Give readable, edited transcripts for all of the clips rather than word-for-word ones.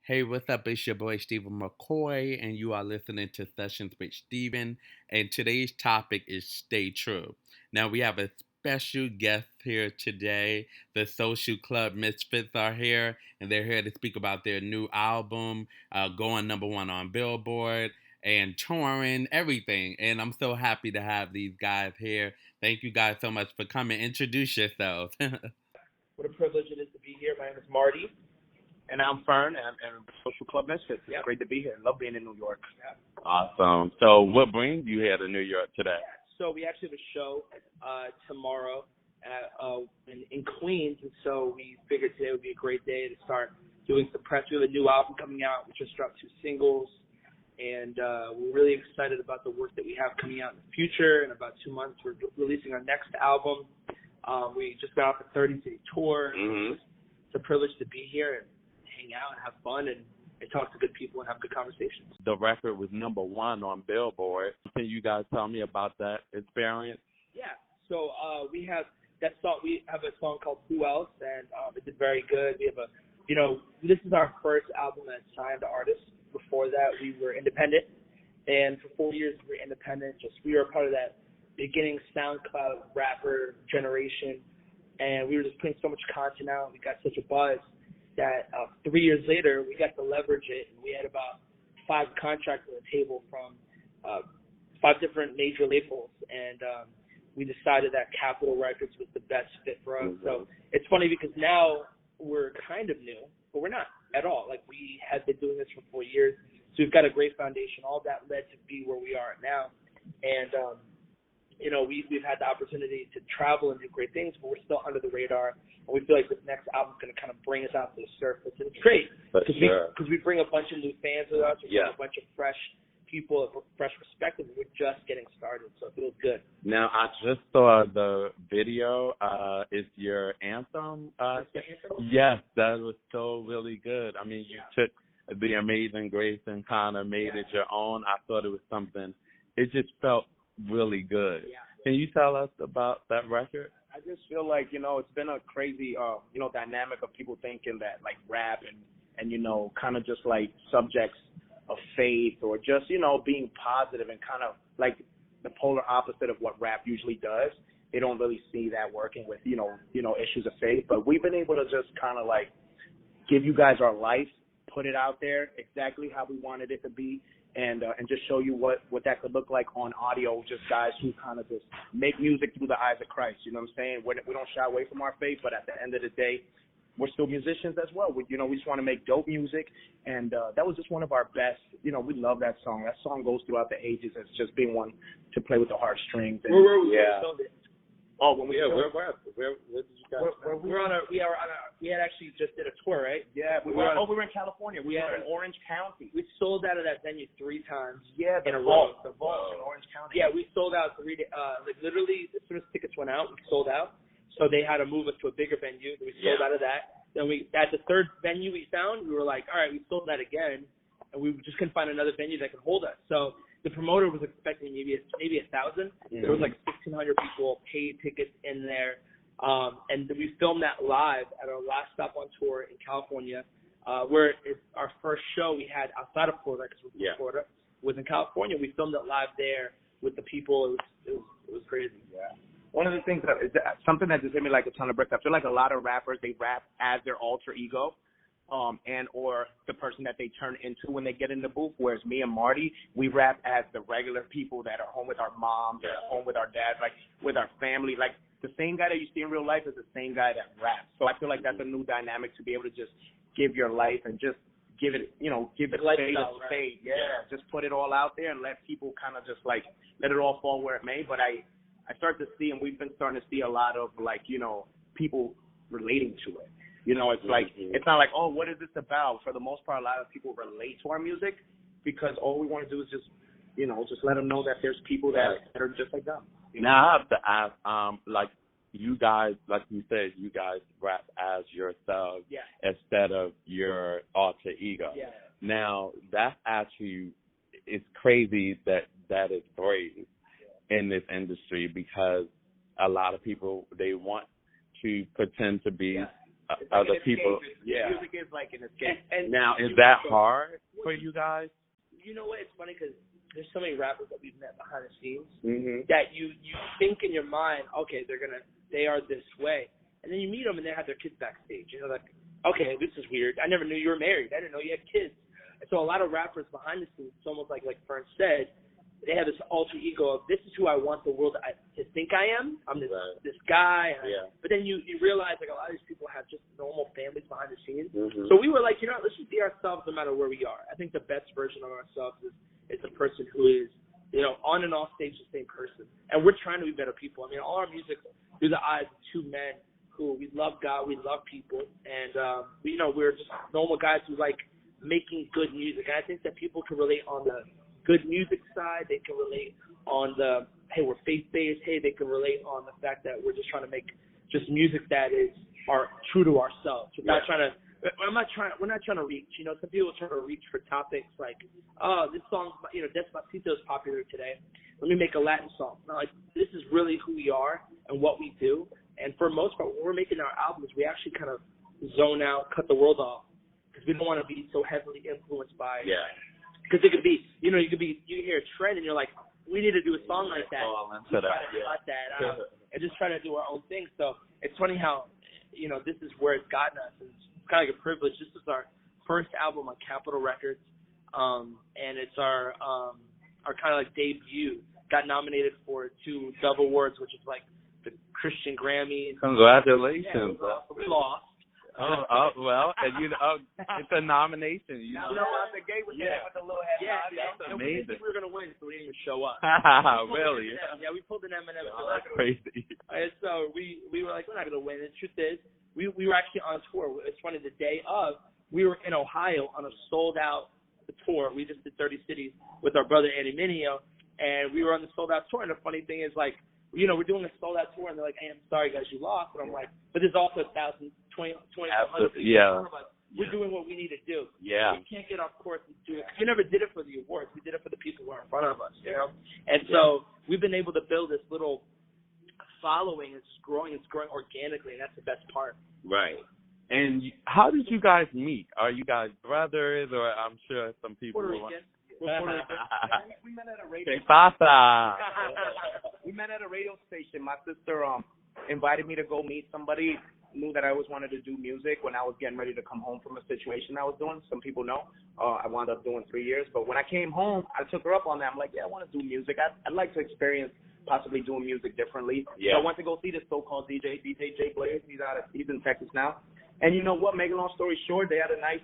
Hey, what's up? It's your boy Stephen McCoy, and you are listening to Sessions with Stephen. And today's topic is Stay True. Now, we have a special guest here today. The Social Club Misfits are here, and they're here to speak about their new album, going number one on Billboard, and touring, everything. And I'm so happy to have these guys here. Thank you guys so much for coming. Introduce yourselves. What a privilege it is to be here. My name is Marty. And I'm Fern, and I'm Social Club Misfits. It's great to be here. Love being in New York. Yeah. Awesome. So what brings you here to New York today? So we actually have a show tomorrow in Queens, and so we figured today would be a great day to start doing some press. We have a new album coming out. We just dropped 2 singles, and we're really excited about the work that we have coming out in the future. In about 2 months, we're releasing our next album. We just got off a 30-city tour. Mm-hmm. It's a privilege to be here and hang out and have fun and talk to good people and have good conversations. The record was number one on Billboard. Can you guys tell me about that experience? Yeah. So we have that song. We have a song called "Who Else," and it did very good. We have this is our first album as signed artists. Before that, we were independent, and for 4 years we were independent. We were part of that beginning SoundCloud rapper generation, and we were just putting so much content out. We got such a buzz that 3 years later, we got to leverage it, and we had about 5 contracts on the table from 5 different major labels, and we decided that Capitol Records was the best fit for us. So it's funny because now we're kind of new, but we're not at all. Like, we had been doing this for 4 years, so we've got a great foundation. All that led to be where we are now, and we've had the opportunity to travel and do great things, but we're still under the radar. And we feel like this next album is going to kind of bring us out to the surface. And it's great because we bring a bunch of new fans with us. We bring a bunch of fresh people, a fresh perspective. We're just getting started, so it feels good. Now, I just saw the video. It's your anthem. Yes, that was so really good. I mean, you took The Amazing Grace and kind of made it your own. I thought it was something. It just felt really good. Yeah. Can you tell us about that record? I just feel like, it's been a crazy, dynamic of people thinking that, like, rap and kind of just, like, subjects of faith or just, being positive and kind of, like, the polar opposite of what rap usually does. They don't really see that working with, issues of faith. But we've been able to just kind of, like, give you guys our life, put it out there exactly how we wanted it to be, and just show you what that could look like on audio, just guys who kind of just make music through the eyes of Christ. You know what I'm saying? We don't shy away from our faith, but at the end of the day, we're still musicians as well. We just want to make dope music, and that was just one of our best. We love that song. That song goes throughout the ages as just being one to play with the heartstrings. Where were we? Yeah. Oh, when we where did you guys? We had actually just did a tour, right? Yeah, we were in California. We were in Orange County. We sold out of that venue 3 times. Yeah, in a row. The vault in Orange County. Yeah, we sold out 3 days. Like, literally, as soon as tickets went out, we sold out. So they had to move us to a bigger venue. We sold out of that. Then at the 3rd venue we found, we were like, all right, we sold that again, and we just couldn't find another venue that could hold us. So the promoter was expecting maybe 1,000. There was like 1,600 people paid tickets in there, and we filmed that live at our last stop on tour in California, where it's our first show we had outside of Florida, because we're from Florida, was in California. We filmed it live there with the people. It was crazy. Yeah. One of the things something that just hit me like a ton of bricks. I feel like a lot of rappers, they rap as their alter ego. And or the person that they turn into when they get in the booth, whereas me and Marty, we rap as the regular people that are home with our moms, that are home with our dads, like with our family. Like the same guy that you see in real life is the same guy that raps. So I feel like that's a new dynamic to be able to just give your life and just give it spade a spade. Yeah, just put it all out there and let people kind of just like let it all fall where it may. But I start to see, and we've been starting to see a lot of like, people relating to it. It's like, it's not like, oh, what is this about? For the most part, a lot of people relate to our music because all we want to do is just, just let them know that there's people that are just like them. Now, I have to ask, like, you guys, like you said, you guys rap as yourselves instead of your alter ego. Yeah. Now, that's actually, it's crazy that is brave in this industry because a lot of people, they want to pretend to be other people. Yeah. Music is like an escape. And now, is that hard for you guys? You know what? It's funny because there's so many rappers that we've met behind the scenes that you think in your mind, okay, they are this way, and then you meet them and they have their kids backstage. You know, like, okay, this is weird. I never knew you were married. I didn't know you had kids. And so a lot of rappers behind the scenes, it's almost like Fern said, they have this alter ego of this is who I want the world to think I am. I'm this guy. But then you realize like a lot of these people have just normal families behind the scenes. So we were like, let's just be ourselves no matter where we are. I think the best version of ourselves is the person who is, on and off stage the same person. And we're trying to be better people. I mean, all our music through the eyes of two men who we love God, we love people, and we're just normal guys who like making good music. And I think that people can relate on the good music side. They can relate on the, hey, we're faith-based. Hey, they can relate on the fact that we're just trying to make just music that are true to ourselves. We're not trying to reach. Some people try to reach for topics like, oh, this song, Despacito is popular today. Let me make a Latin song. No, like, this is really who we are and what we do. And for the most part, when we're making our albums, we actually kind of zone out, cut the world off, because we don't want to be so heavily influenced by because it could be, you hear a trend and you're like, we need to do a song like that. And just try to do our own thing. So it's funny how, this is where it's gotten us. It's kind of like a privilege. This is our first album on Capitol Records, and it's our kind of like debut. Got nominated for 2 Dove Awards, which is like the Christian Grammy. Congratulations. We lost. Well, and it's a nomination. Out the gate with the little head. That's amazing. We didn't think we were gonna win, so we didn't even show up. Really? Yeah, we pulled an M&M. That's crazy. And so we were like, we're not gonna win. And the truth is, we were actually on tour. It's funny. The day of, we were in Ohio on a sold out tour. We just did 30 cities with our brother Andy Mineo, and we were on the sold out tour. And the funny thing is, like, we're doing a sold out tour, and they're like, hey, I'm sorry, guys, you lost. But I'm like, but there's also 1,000, 2,500 people in front of us. We're doing what we need to do. Yeah. We can't get off course and do it. We never did it for the awards. We did it for the people who are in front of us, And so we've been able to build this little following. It's growing organically, and that's the best part. Right. And how did you guys meet? Are you guys brothers, or I'm sure some people Puerto Rican. We met at a radio. We met at a radio station. My sister invited me to go meet somebody. Knew that I always wanted to do music when I was getting ready to come home from a situation I was doing. Some people know. I wound up doing 3 years. But when I came home, I took her up on that. I'm like, I want to do music. I'd like to experience possibly doing music differently. Yeah. So I went to go see this so-called DJ Jay Blaze. He's in Texas now. And you know what? Make a long story short, they had a nice,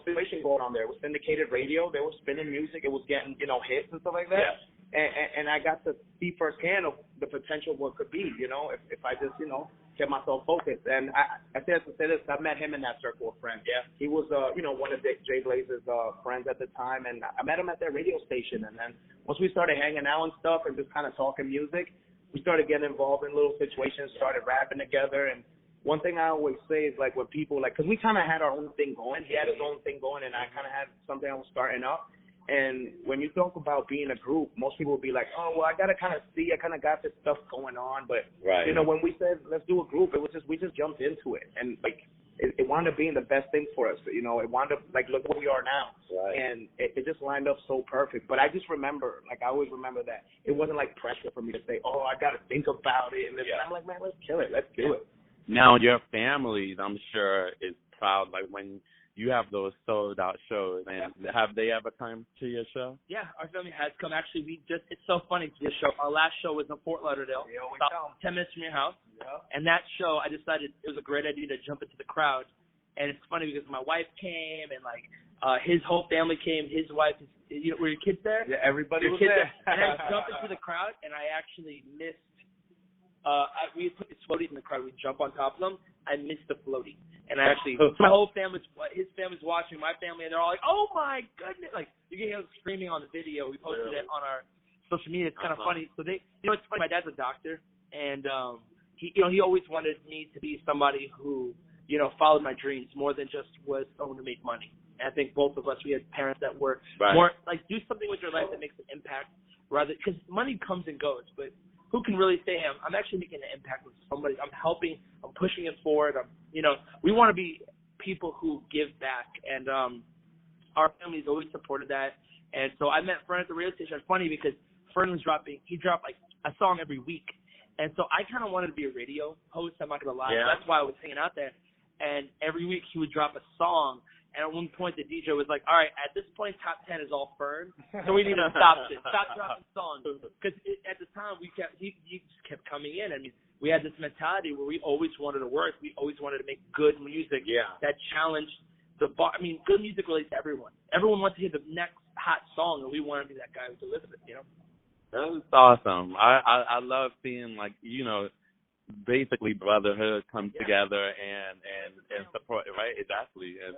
situation going on there. It was syndicated radio. They were spinning music. It was getting, hits and stuff like that. Yeah. And I got to see firsthand of the potential of what could be, if I just, kept myself focused. And I said to say this, I met him in that circle of friends. Yeah. He was, one of Jay Blaze's friends at the time, and I met him at that radio station. And then once we started hanging out and stuff and just kind of talking music, we started getting involved in little situations, started rapping together. And one thing I always say is, like, when people, like, because we kind of had our own thing going. He had his own thing going, and I kind of had something I was starting up. And when you talk about being a group, most people will be like, oh, well, I got to kind of see. I kind of got this stuff going on. But, when we said, let's do a group, we just jumped into it. And, like, it wound up being the best thing for us. It wound up, like, look where we are now. Right. And it just lined up so perfect. But I just remember, like, I always remember that. It wasn't, like, pressure for me to say, oh, I got to think about it. And I'm like, man, let's kill it. Let's do it. Now, your families, I'm sure, is proud, like, when you have those sold-out shows. And have they ever come to your show? Yeah, our family has come. Actually, it's so funny, this show. Our last show was in Fort Lauderdale, about 10 minutes from your house. Yeah. And that show, I decided it was a great idea to jump into the crowd. And it's funny because my wife came, and, like, his whole family came. His wife, were your kids there? Yeah, everybody was there. And I jumped into the crowd, and I actually missed. We put these floaties in the crowd. We jump on top of them. I missed the floaty, and I actually, my whole family's, his family's watching, my family, and they're all like, "Oh my goodness!" Like, you can hear them screaming on the video. We posted it on our social media. It's kind of funny. So it's funny. My dad's a doctor, and he always wanted me to be somebody who, followed my dreams more than just was someone to make money. And I think both of us, we had parents that were more like, do something with your life that makes an impact, rather, because money comes and goes, but who can really say, I'm actually making an impact with somebody. I'm helping. I'm pushing it forward. We want to be people who give back, and our family's always supported that. And so I met Fern at the radio station. It's funny because Fern was he dropped like a song every week. And so I kind of wanted to be a radio host. I'm not going to lie. Yeah. That's why I was hanging out there. And every week he would drop a song. And at one point the DJ was like, all right, at this point top 10 is all Fern. So we need to stop this. Stop dropping songs. Because at the time he just kept coming in. I mean, we had this mentality where we always wanted to work. We always wanted to make good music that challenged the bar. I mean, good music relates to everyone. Everyone wants to hear the next hot song, and we want to be that guy who delivers it, That's awesome. I love seeing, like, basically brotherhood come together and support, right? Exactly. And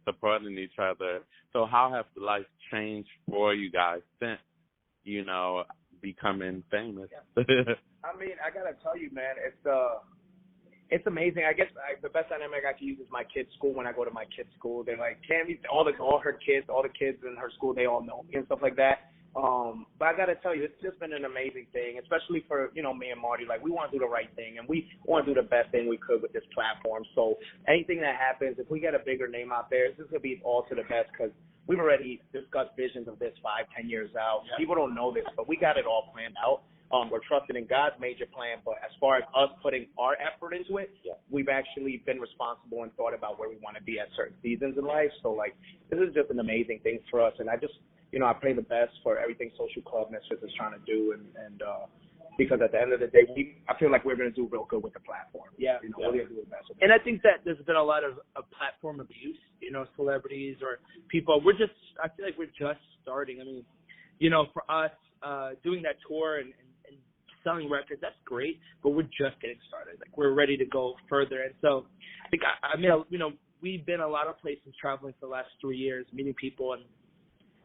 supporting each other. So how have life changed for you guys since, becoming famous? I mean, I gotta tell you, man, it's amazing. I guess the best dynamic I can use is my kids' school. When I go to my kids' school, they're like, Tammy, all the kids in her school, they all know me and stuff like that. But I gotta tell you, it's just been an amazing thing, especially for, me and Marty. Like, we want to do the right thing, and we want to do the best thing we could with this platform. So anything that happens, if we get a bigger name out there, it's just gonna be all to the best, because we've already discussed visions of this 5-10 years out. Yeah. People don't know this, but we got it all planned out. We're trusting in God's major plan, but as far as us putting our effort into it, we've actually been responsible and thought about where we want to be at certain seasons in life. So, like, this is just an amazing thing for us, and I just, I pray the best for everything Social Club Misfits is trying to do, and because at the end of the day, I feel like we're going to do real good with the platform. Yeah. We're going to do the best with it. And I think that there's been a lot of platform abuse, celebrities or people. I feel like we're just starting. I mean, for us, doing that tour and selling records, that's great, but we're just getting started. Like, we're ready to go further. And so I think, we've been a lot of places traveling for the last 3 years, meeting people, and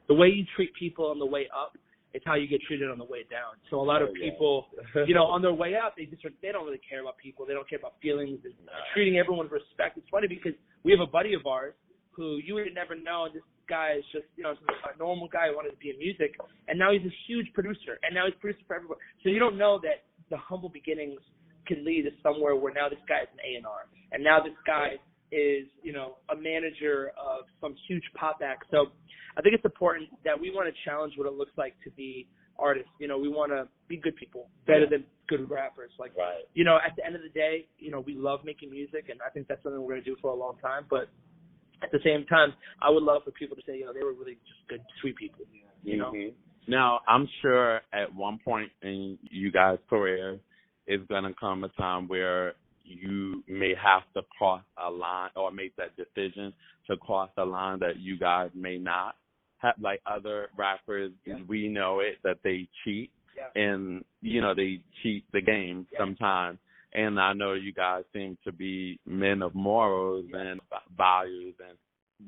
the way you treat people on the way up, it's how you get treated on the way down. So a lot of people, on their way up, they don't really care about people. They don't care about feelings. They're treating everyone with respect. It's funny because we have a buddy of ours who you would never know. This guy is just, a normal guy who wanted to be in music, and now he's a huge producer, and now he's producing for everyone. So you don't know that the humble beginnings can lead to somewhere where now this guy is an A&R, and now this guy is, a manager of some huge pop act. So I think it's important that we want to challenge what it looks like to be artists. We want to be good people, better than good rappers. Like, at the end of the day, we love making music, and I think that's something we're going to do for a long time. But at the same time, I would love for people to say, they were really just good, sweet people. Now, I'm sure at one point in you guys' career, it's going to come a time where you may have to cross a line or make that decision to cross a line that you guys may not have. Like other rappers, we know it, that they cheat, and, they cheat the game sometimes. And I know you guys seem to be men of morals and values. And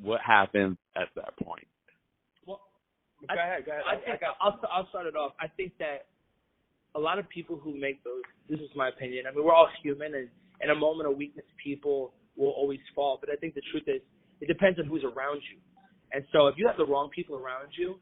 what happens at that point? Well, go ahead. I'll start it off. I think that a lot of people who make those, this is my opinion, I mean, we're all human, and in a moment of weakness, people will always fall. But I think the truth is, it depends on who's around you. And so if you have the wrong people around you,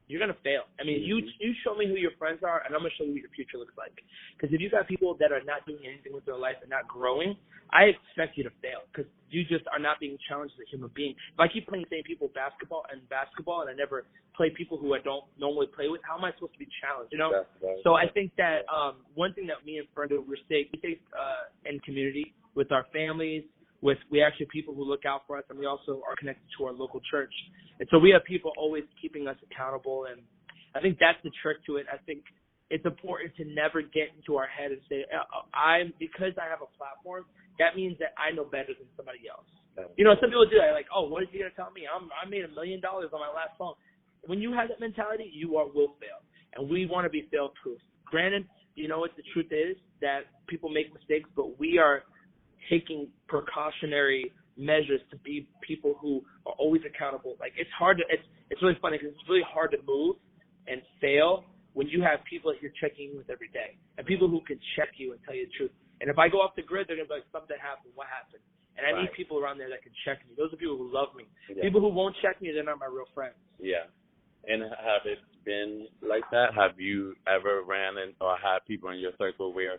you're going to fail. I mean, you show me who your friends are, and I'm going to show you what your future looks like. Because if you got people that are not doing anything with their life and not growing, I expect you to fail because you just are not being challenged as a human being. If I keep playing the same people basketball, and I never play people who I don't normally play with, how am I supposed to be challenged, Right. So I think that one thing that me and Fern do, we stay in community with our families. We actually have people who look out for us, and we also are connected to our local church. And so we have people always keeping us accountable, and I think that's the trick to it. I think it's important to never get into our head and say, because I have a platform, that means that I know better than somebody else. Some people do that, like, oh, what is he going to tell me? I made $1 million on my last song. When you have that mentality, you will fail, and we want to be fail-proof. Granted, what the truth is, that people make mistakes, but we are taking precautionary measures to be people who are always accountable. Like, it's hard to, it's really funny because it's really hard to move and fail when you have people that you're checking in with every day and people who can check you and tell you the truth. And if I go off the grid, they're going to be like, something happened. What happened? And I need people around there that can check me. Those are people who love me. People who won't check me, they're not my real friends. Yeah. And have it been like that? Have you ever ran in or had people in your circle where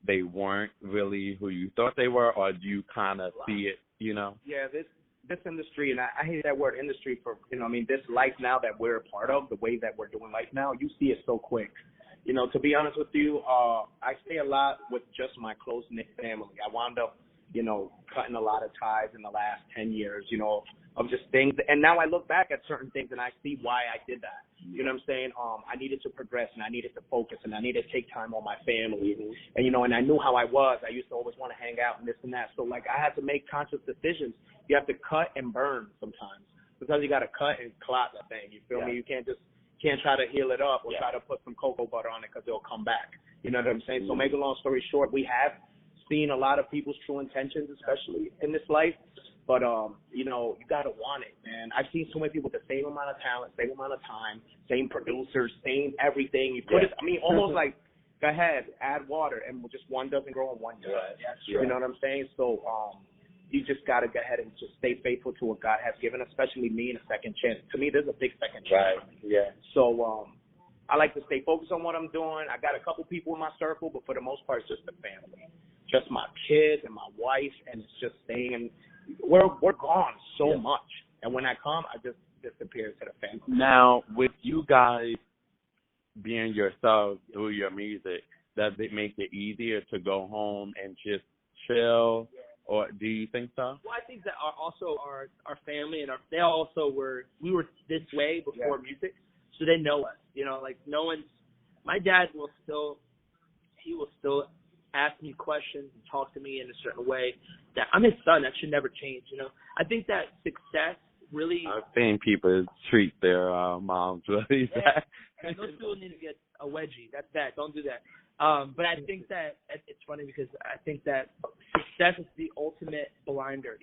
they weren't really who you thought they were, or do you kind of see it, you know? Yeah, this industry, and I hate that word industry for, this life now that we're a part of, the way that we're doing life now, you see it so quick. To be honest with you, I stay a lot with just my close-knit family. I wound up, cutting a lot of ties in the last 10 years, of just things. And now I look back at certain things and I see why I did that. You know what I'm saying? I needed to progress and I needed to focus and I needed to take time on my family. And and I knew how I was. I used to always want to hang out and this and that. So, I had to make conscious decisions. You have to cut and burn sometimes. Sometimes you got to cut and clot that thing. You feel me? You can't try to heal it up or try to put some cocoa butter on it because it'll come back. You know what I'm saying? So, make a long story short, we have seen a lot of people's true intentions, especially in this life. But, you got to want it, man. I've seen so many people with the same amount of talent, same amount of time, same producers, same everything. You put it, almost like, go ahead, add water, and just one doesn't grow and one does. You know what I'm saying? So, you just got to go ahead and just stay faithful to what God has given, especially me, in a second chance. To me, there's a big second chance. Right, yeah. So, I like to stay focused on what I'm doing. I got a couple people in my circle, but for the most part, it's just the family. Just my kids and my wife, and it's just staying in. We're gone so much, and when I come, I just disappear to the family. Now, with you guys being yourself through your music, does it make it easier to go home and just chill, or do you think so? Well, I think that our family and they also we were this way before music, so they know us. No one's. My dad will still ask me questions and talk to me in a certain way. That I'm his son. That should never change. I think that success really. I've seen people treat their moms really bad. And those people need to get a wedgie. That's bad. Don't do that. But I think that it's funny because I think that success is the ultimate blinder.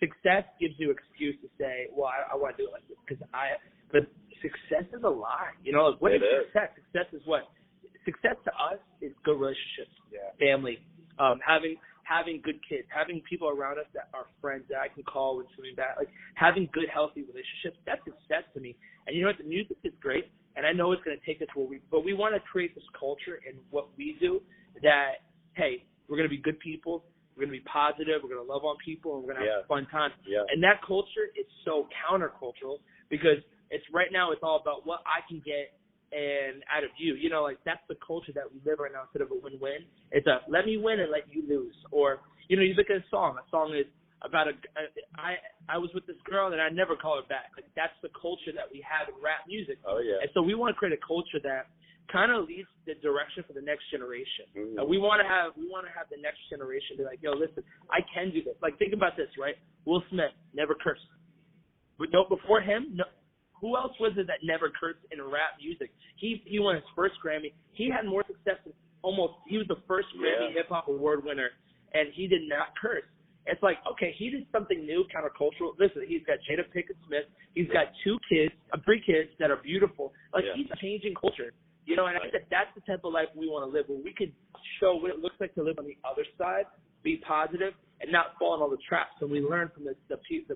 Success gives you an excuse to say, well, I want to do it like this but success is a lie. What is success? Success is what? Success to us is good relationships, family, having good kids, having people around us that are friends that I can call when something bad, like having good, healthy relationships. That's success to me. And you know what? The music is great, and I know it's going to take us but we want to create this culture in what we do that, hey, we're going to be good people, we're going to be positive, we're going to love on people, and we're going to have a fun time. Yeah. And that culture is so countercultural because right now it's all about what I can get and out of you, that's the culture that we live right now instead of a win-win. It's a let me win and let you lose. Or, you look at a song is about I was with this girl and I never call her back. Like, that's the culture that we have in rap music. Oh, yeah. And so we want to create a culture that kind of leads the direction for the next generation. Mm-hmm. And we want to have the next generation be like, yo, listen, I can do this. Like, think about this, right? Will Smith never cursed. But no, before him, no. Who else was it that never cursed in rap music? He won his first Grammy. He had more success than he was the first Grammy Hip Hop Award winner, and he did not curse. It's like, okay, he did something new, countercultural. Listen, he's got Jada Pinkett Smith. He's got 3 kids that are beautiful. Like, he's changing culture. And I think that's the type of life we want to live, where we can show what it looks like to live on the other side, be positive, and not fall in all the traps. And we learn from the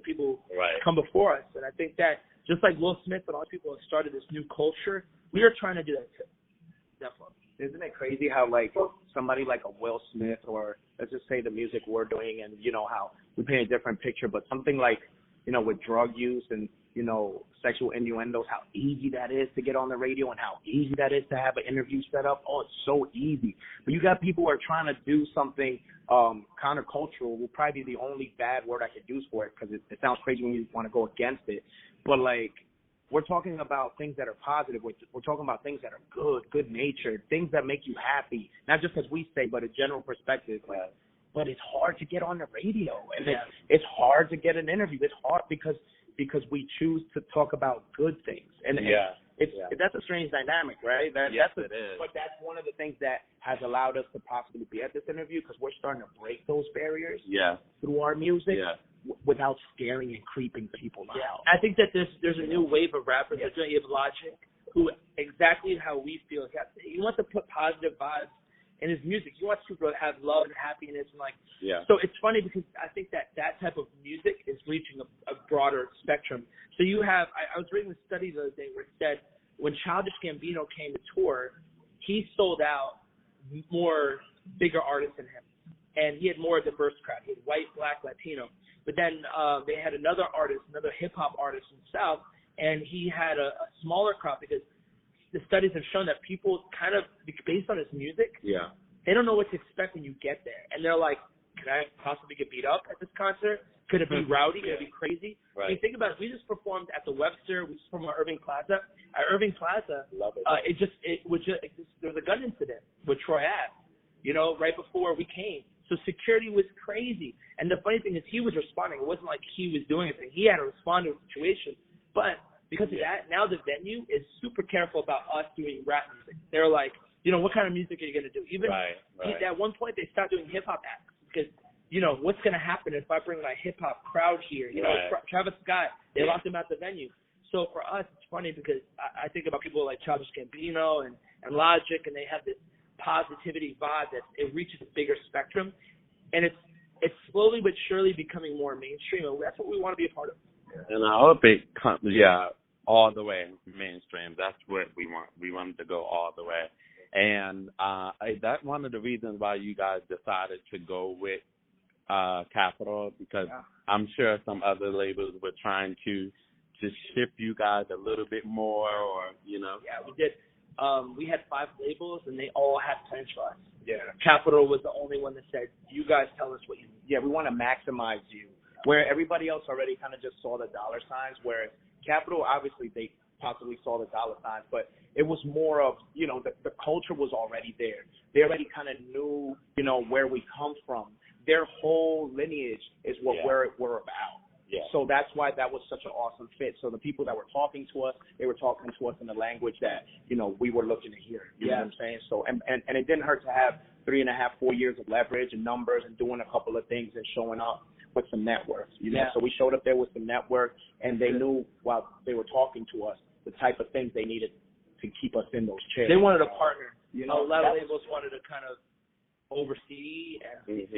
people who come before us. And I think that just like Will Smith and all these people have started this new culture, we are trying to do that too. Definitely. Isn't it crazy how, somebody like a Will Smith, or let's just say the music we're doing, and, how we paint a different picture, but something like, with drug use and, sexual innuendos, how easy that is to get on the radio and how easy that is to have an interview set up. Oh, it's so easy. But you got people who are trying to do something countercultural, will probably be the only bad word I could use for it, because it sounds crazy when you want to go against it. But, we're talking about things that are positive. We're talking about things that are good-natured, things that make you happy, not just as we say, but a general perspective. But it's hard to get on the radio, and it's hard to get an interview. It's hard because we choose to talk about good things. And that's a strange dynamic, right? It is. But that's one of the things that has allowed us to possibly be at this interview, because we're starting to break those barriers through our music. Without scaring and creeping people out. I think that there's a new wave of rappers. You have Logic, who exactly how we feel. He wants to put positive vibes in his music. He wants people to have love and happiness and like. Yeah. So it's funny because I think that type of music is reaching a broader spectrum. So you have I was reading a study the other day where it said when Childish Gambino came to tour, he sold out more bigger artists than him, and he had more diverse crowd. He had white, black, Latino. But then they had another artist, another hip hop artist in the South, and he had a smaller crowd because the studies have shown that people kind of, based on his music, they don't know what to expect when you get there. And they're like, could I possibly get beat up at this concert? Could it be rowdy? Could it be crazy? Right. I mean, think about it. We just performed at the Webster. We just performed at Irving Plaza. At Irving Plaza, Love it. there was a gun incident with Troy Ave, right before we came. So security was crazy. And the funny thing is he was responding. It wasn't like he was doing anything. He had to respond to a situation. But because of that, now the venue is super careful about us doing rap music. They're like, what kind of music are you going to do? Even at one point they stopped doing hip-hop acts because, what's going to happen if I bring my hip-hop crowd here? Travis Scott, they locked him out the venue. So for us, it's funny because I think about people like Childish Gambino and Logic, and they have this positivity vibe that it reaches a bigger spectrum, and it's slowly but surely becoming more mainstream, and that's what we want to be a part of. And I hope it comes, all the way mainstream. That's what we want. We want it to go all the way. And that's one of the reasons why you guys decided to go with Capitol, because I'm sure some other labels were trying to ship you guys a little bit more, or. Yeah, we did. We had 5 labels, and they all had plans for us. Yeah. Capitol was the only one that said, you guys tell us what you need. Yeah, we want to maximize you. Where everybody else already kind of just saw the dollar signs, where Capitol, obviously, they possibly saw the dollar signs, but it was more of, the culture was already there. They already kind of knew, where we come from. Their whole lineage is what we're about. Yeah. So that's why that was such an awesome fit. So the people that were talking to us, they were talking to us in the language that, we were looking to hear. You know what I'm saying? So, and it didn't hurt to have 3.5, 4 years of leverage and numbers and doing a couple of things and showing up with some networks. So we showed up there with some network, and they knew while they were talking to us the type of things they needed to keep us in those chairs. They wanted a partner. A lot of labels wanted to kind of oversee, and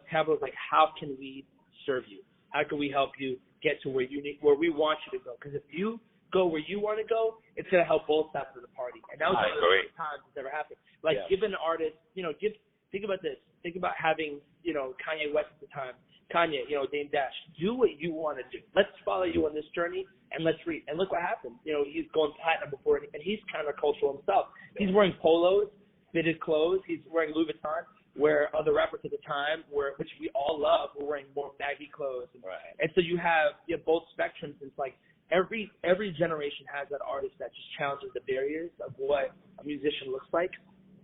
Capitol was like, how can we serve you? How can we help you get to where we want you to go? Because if you go where you want to go, it's going to help both sides of the party. And that was one of the first times it's ever happened. Like, give an artist, think about this. Think about having, Kanye West at the time. Kanye, Dame Dash, do what you want to do. Let's follow you on this journey, and let's read. And look what happened. He's going platinum before, and he's countercultural himself. He's wearing polos, fitted clothes. He's wearing Louis Vuitton, where other rappers at the time, which we all love, were wearing more baggy clothes. And so you have both spectrums. It's like every generation has that artist that just challenges the barriers of what a musician looks like.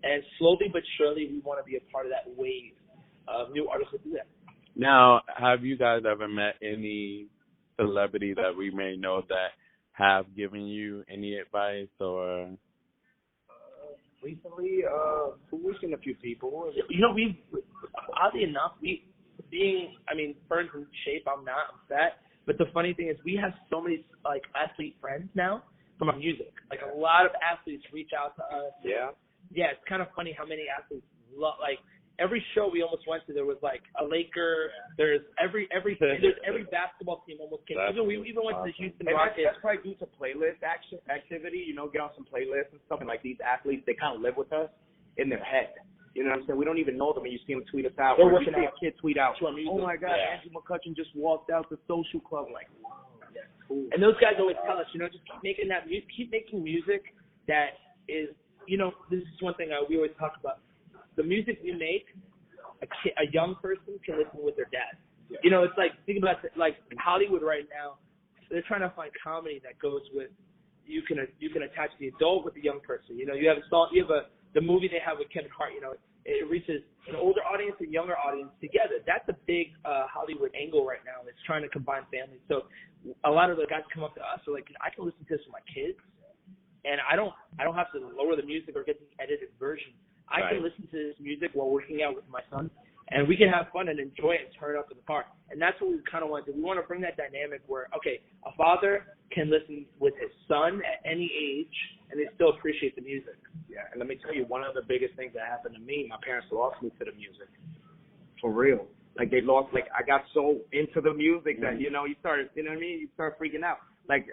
And slowly but surely, we want to be a part of that wave of new artists that do that. Now, have you guys ever met any celebrity that we may know that have given you any advice or? Recently, we've seen a few people. We've, oddly enough, Fern's in shape, I'm not, I'm fat. But the funny thing is we have so many, athlete friends now from our music. Like, a lot of athletes reach out to us. Yeah. Yeah, it's kind of funny how many athletes every show we almost went to, there was a Laker. There's every basketball team almost came. We even went to the Houston Rockets. That's probably due to playlist activity. Get on some playlists and stuff. And these athletes, they kind of live with us in their head. You know what I'm saying? We don't even know them, and you see them tweet us out. They're or working you see out. a kid tweet out, To our music. "Oh my God, Andrew McCutcheon just walked out the social club." Like, wow, that's cool. And those guys always tell us, just keep making that music. Keep making music that is, this is one thing we always talk about. The music we make, a young person can listen with their dad. Yeah. It's like, think about it, Hollywood right now, they're trying to find comedy that goes with, you can attach the adult with the young person. You have the movie they have with Kevin Hart, it reaches an older audience and younger audience together. That's a big Hollywood angle right now. It's trying to combine families. So a lot of the guys come up to us, are like, I can listen to this with my kids, and I don't have to lower the music or get the edited version. I can listen to this music while working out with my son, and we can have fun and enjoy it and turn it up in the car. And that's what we kind of want to do. We want to bring that dynamic where, a father can listen with his son at any age and they still appreciate the music. Yeah, and let me tell you, one of the biggest things that happened to me, my parents lost me to the music. For real. Like, they lost, like, I got so into the music that, you know, you start, you know what I mean? You start freaking out. Like,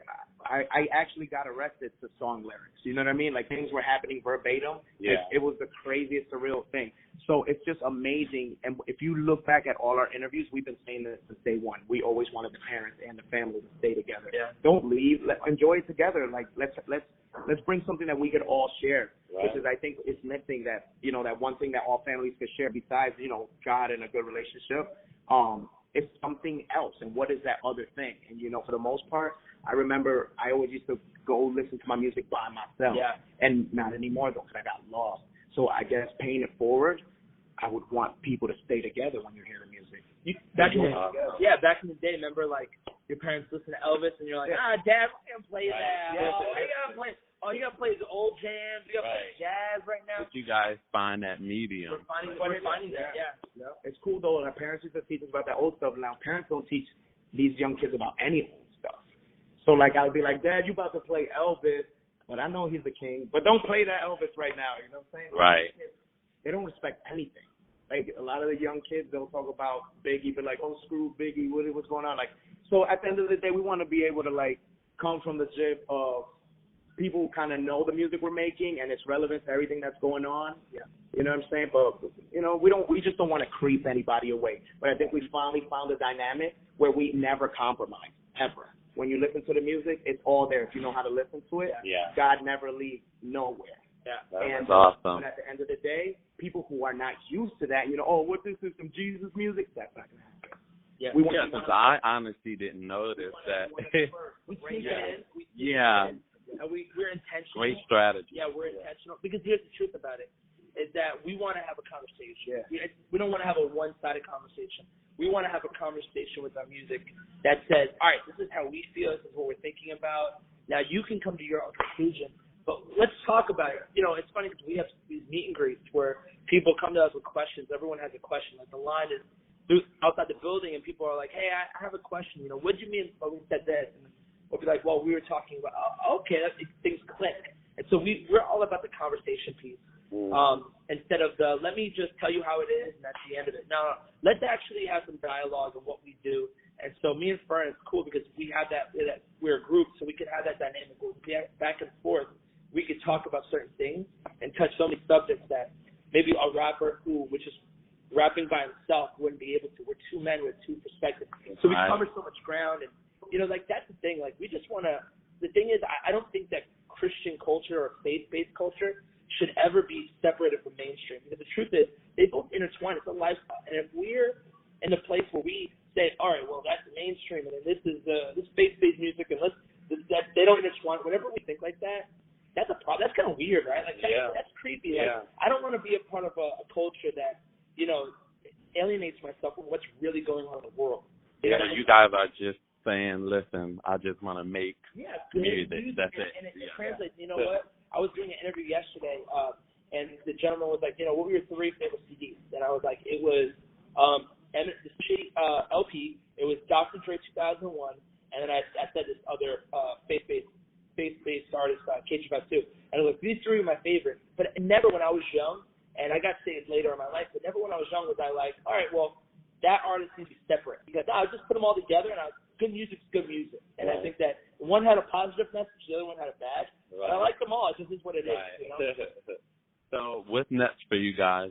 I actually got arrested to song lyrics. You know what I mean? Like, things were happening verbatim. Yeah. It was the craziest, surreal thing. So it's just amazing. And if you look back at all our interviews, we've been saying this since day one. We always wanted the parents and the family to stay together. Yeah. Don't leave. Enjoy it together. Like, let's bring something that we could all share. Right. Which is, I think, it's missing that, you know, that one thing that all families could share besides, you know, God and a good relationship. It's something else. And what is that other thing? And, you know, for the most part, I remember I always used to go listen to my music by myself. Yeah. And not anymore, though, because I got lost. So I guess paying it forward, I would want people to stay together when you hear the music. Back in the day, remember, like, your parents listen to Elvis, and you're like, Dad, we're going to play that. Yeah. You got to play the old jams. You got to play jazz right now. But you guys find that medium. We're finding that, yeah. It's cool, though. Our parents used to teach us about that old stuff. Now, parents don't teach these young kids about any old stuff. So, like, I would be like, Dad, you about to play Elvis, but I know he's the king. But don't play that Elvis right now. You know what I'm saying? Right. They don't respect anything. Like, a lot of the young kids, they'll talk about Biggie, but like, oh, screw Biggie, what's going on? Like, so at the end of the day, we want to be able to, like, come from the jib of people who kind of know the music we're making and it's relevant to everything that's going on. Yeah. You know what I'm saying? But, you know, we just don't want to creep anybody away. But I think we finally found a dynamic where we never compromise, ever. When you listen to the music, it's all there if you know how to listen to it. Yeah. God never leaves nowhere. Yeah. That's awesome. But at the end of the day, people who are not used to that, you know, oh, what this is, some Jesus music, that's not going to happen. Yeah. Since I honestly didn't notice that. We sneak it in. Yeah. And we're intentional. Great strategy. Yeah, we're intentional. Because here's the truth about it, is that we want to have a conversation. Yeah. We don't want to have a one-sided conversation. We want to have a conversation with our music that says, all right, this is how we feel. This is what we're thinking about. Now, you can come to your own conclusion. But let's talk about it. You know, it's funny because we have these meet and greets where people come to us with questions. Everyone has a question. Like, the line is outside the building, and people are like, hey, I have a question. You know, what did you mean when we said this? And we'll be like, well, we were talking about, okay, things click. And so we're all about the conversation piece. Instead of let me just tell you how it is, and that's the end of it. No, let's actually have some dialogue of what we do. And so me and Fern, it's cool because we have that we're a group, so we can have that dynamic. We'll be back and forth. We could talk about certain things and touch so many subjects that maybe a rapper which is rapping by himself, wouldn't be able to. We're two men with two perspectives. So we cover so much ground. And, you know, like, that's the thing. Like, we just want to – the thing is, I don't think that Christian culture or faith-based culture should ever be separated from mainstream. Because the truth is, they both intertwine. It's a lifestyle. And if we're in a place where we say, all right, well, that's mainstream, and then this is this faith-based music, and that they don't intertwine. Whenever we think like that, that's a problem. That's kind of weird, right? Like, that's creepy. Yeah. Like, I don't want to be a part of a culture that, you know, alienates myself from what's really going on in the world. Yeah, you guys are just saying, listen, I just want to make music. That's it. And it translates. You know what? I was doing an interview yesterday, and the gentleman was like, you know, what were your 3 favorite CDs? And I was like, it was LP, it was Dr. Dre 2001, and then I said this other faith-based artist, K252. And I was like, these 3 are my favorite. But never when I was young, and I got saved later in my life, but never when I was young was I like, all right, well, that artist needs to be separate. Because I just put them all together, and good music's good music. And I think that one had a positive message, the other one had a bad. Right. But I like them all. It just is what it is. You know? So what's next for you guys?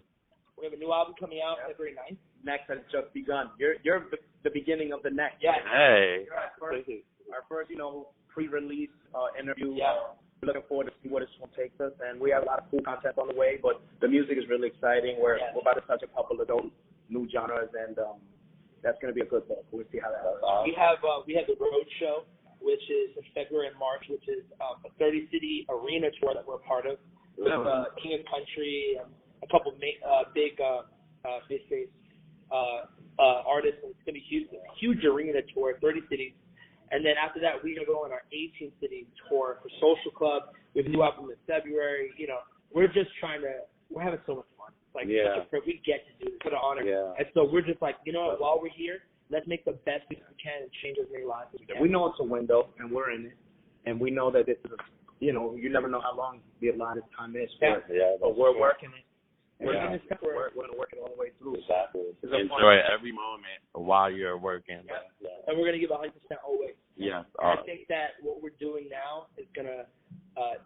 We have a new album coming out February 9th. Next has just begun. You're the beginning of the next. Yeah. Hey. Our first, you know, pre-release interview. Yeah. We're looking forward to see where this one takes us, and we have a lot of cool content on the way. But the music is really exciting. We're about to touch a couple of those new genres, and that's going to be a good book. We'll see how that goes. We have the Road Show, which is in February and March, which is a 30-city arena tour that we're a part of with King of Country and a couple big faith-based artists. And it's going to be huge arena tour, 30 cities. And then after that, we're going to go on our 18-city tour for Social Club. We have a new album in February. You know, we're having so much fun. Like, we get to do this. What an honor. Yeah. And so we're just like, you know what, while we're here, let's make the best we can and change as many lives as we can. We know it's a window, and we're in it. And we know that this is you never know how long the allotted time is for it. Yeah, But we're working it. We're Yeah. going to work it all the way through. Exactly. Enjoy every moment while you're working. Yeah. And we're going to give 100% always. Yes. I think that what we're doing now is going to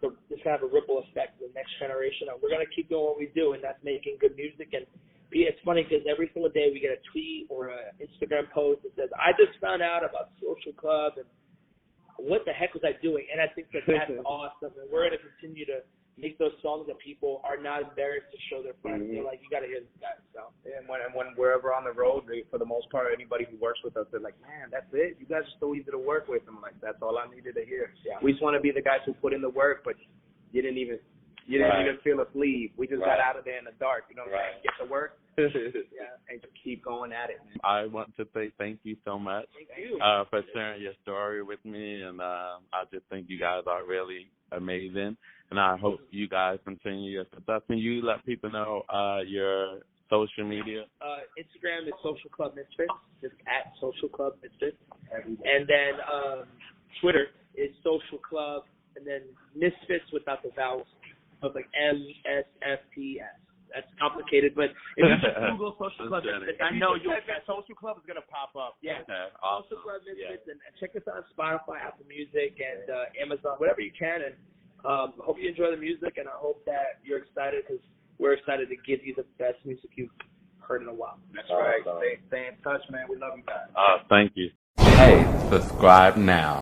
it's going to have a ripple effect in the next generation. And we're going to keep doing what we do, and that's making good music. And it's funny because every single day we get a tweet or an Instagram post that says, I just found out about Social Club, and what the heck was I doing? And I think that that's awesome. And we're going to continue to make those songs that people are not embarrassed to show their friends. They're like, you got to hear this guy. So, and when we're ever on the road, for the most part, anybody who works with us, they're like, man, that's it. You guys are so easy to work with. I'm like, that's all I needed to hear. Yeah. We just want to be the guys who put in the work, but you didn't even feel a sleeve. We just got out of there in the dark. You know what I'm saying? Get to work. And just keep going at it, man. I want to say thank you so much for sharing your story with me, and I just think you guys are really amazing, and I hope you guys continue your success. Can you let people know your social media? Instagram is Social Club Misfits, just at Social Club Misfits, and then Twitter is Social Club, and then Misfits without the vowels. So it's like MSFTS. That's complicated, but if you just Google Social Club Misfits, I know you that Social Club is gonna pop up. Yeah, okay, awesome. Social Club Misfits, and check us out on Spotify, Apple Music, and Amazon, whatever you can. And hope you enjoy the music, and I hope that you're excited because we're excited to give you the best music you've heard in a while. That's right. Stay in touch, man. We love you guys. Thank you. Hey, subscribe now.